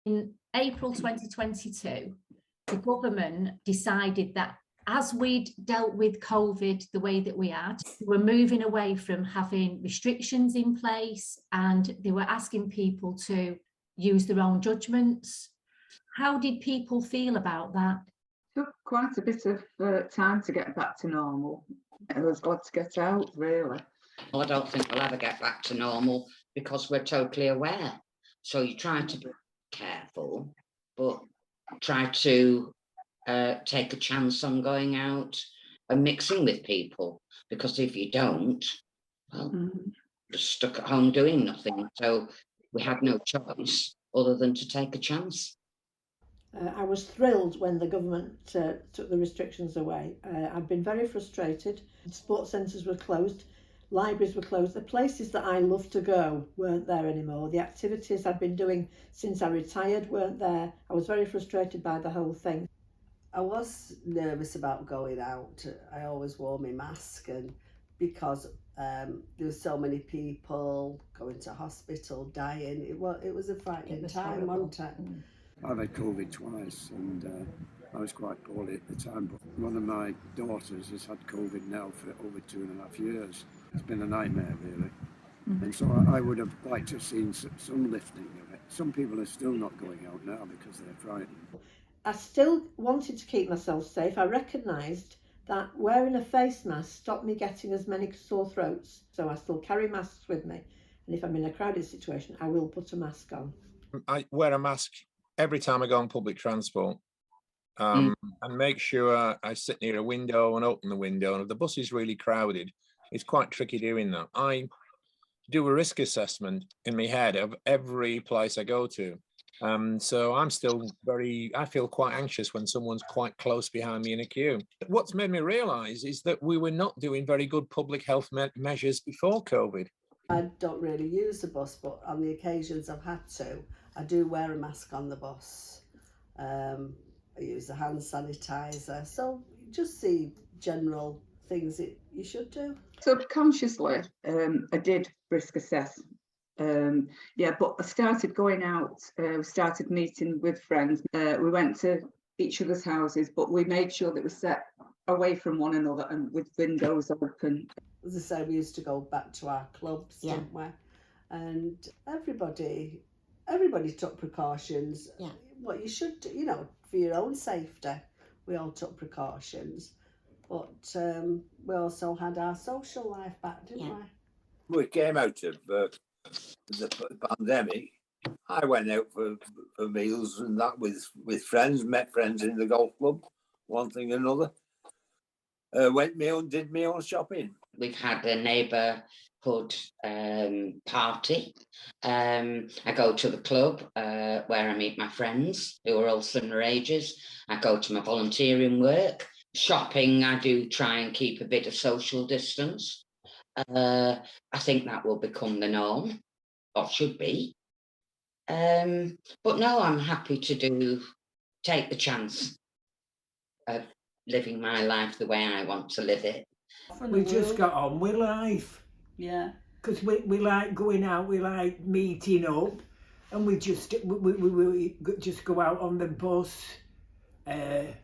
In April 2022, the government decided that as we'd dealt with COVID the way that we had, we were moving away from having restrictions in place, and they were asking people to use their own judgments. How did people feel about that? Took quite a bit of time to get back to normal. I was glad to get out, really. Well, I don't think we'll ever get back to normal because we're totally aware. So you try to be careful, but try to take a chance on going out and mixing with people. Because if you don't, well, you're stuck at home doing nothing. So we had no choice other than to take a chance. I was thrilled when the government took the restrictions away. I've been very frustrated. Sports centres were closed, libraries were closed. The places that I love to go weren't there anymore. The activities I'd been doing since I retired weren't there. I was very frustrated by the whole thing. I was nervous about going out. I always wore my mask, and because there were so many people going to hospital, dying, it was a frightening time, wasn't it? I've had COVID twice, and I was quite poorly at the time, but one of my daughters has had COVID now for over 2.5 years. It's been a nightmare, really. And so I would have liked to have seen some lifting of it. Some people are still not going out now because they're frightened. I still wanted to keep myself safe. I recognised that wearing a face mask stopped me getting as many sore throats, so I still carry masks with me. And if I'm in a crowded situation, I will put a mask on. I wear a mask every time I go on public transport, and make sure I sit near a window and open the window. And if the bus is really crowded, it's quite tricky doing that. I do a risk assessment in my head of every place I go to. So I'm still I feel quite anxious when someone's quite close behind me in a queue. What's made me realise is that we were not doing very good public health measures before COVID. I don't really use the bus, but on the occasions I've had to, I do wear a mask on the bus. I use a hand sanitizer. So just the general things that you should do. Subconsciously, I did risk assess. But I started going out, started meeting with friends. We went to each other's houses, but we made sure that we sat away from one another and with windows open. As I say, we used to go back to our clubs, didn't we? And everybody took precautions. Yeah. What you should do, for your own safety, we all took precautions. But we also had our social life back, didn't we? We came out of the pandemic. I went out for meals and that with friends, met friends in the golf club, one thing and another. Did my own shopping. We've had a neighbourhood party. I go to the club where I meet my friends who are all similar ages. I go to my volunteering work. Shopping, I do try and keep a bit of social distance. I think that will become the norm, or should be. But no, I'm happy to take the chance of living my life the way I want to live it. We just got on with life. Yeah. Because we like going out, we like meeting up, and we just go out on the bus.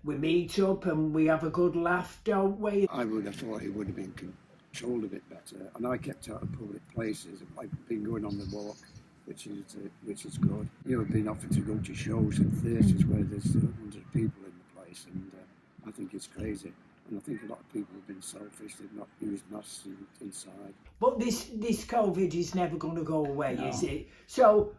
We meet up and we have a good laugh, don't we? I would have thought it would have been controlled a bit better, and I kept out of public places. I've been going on the walk, which is good. I've been offered to go to shows and theatres where there's hundreds of people in the place, and I think it's crazy. And I think a lot of people have been selfish. They've not used masks inside. But this COVID is never going to go away, is it? So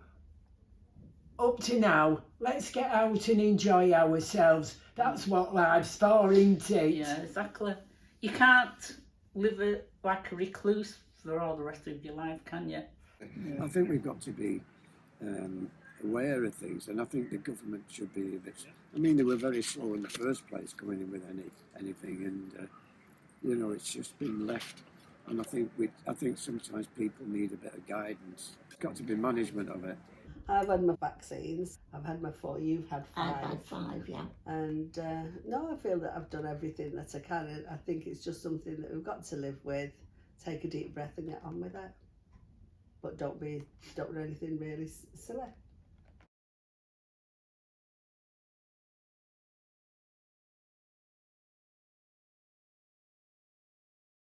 up to now, let's get out and enjoy ourselves. That's what life's for, isn't it? Yeah, exactly. You can't live like a recluse for all the rest of your life, can you? I think we've got to be aware of things, and I think the government should be a bit. I mean, they were very slow in the first place going in with anything, and it's just been left. And I think sometimes people need a bit of guidance. It's got to be management of it. I've had my vaccines. I've had my 4. You've had 5. I've had 5, yeah. And no, I feel that I've done everything that I can. And I think it's just something that we've got to live with. Take a deep breath and get on with it. But don't do anything really silly.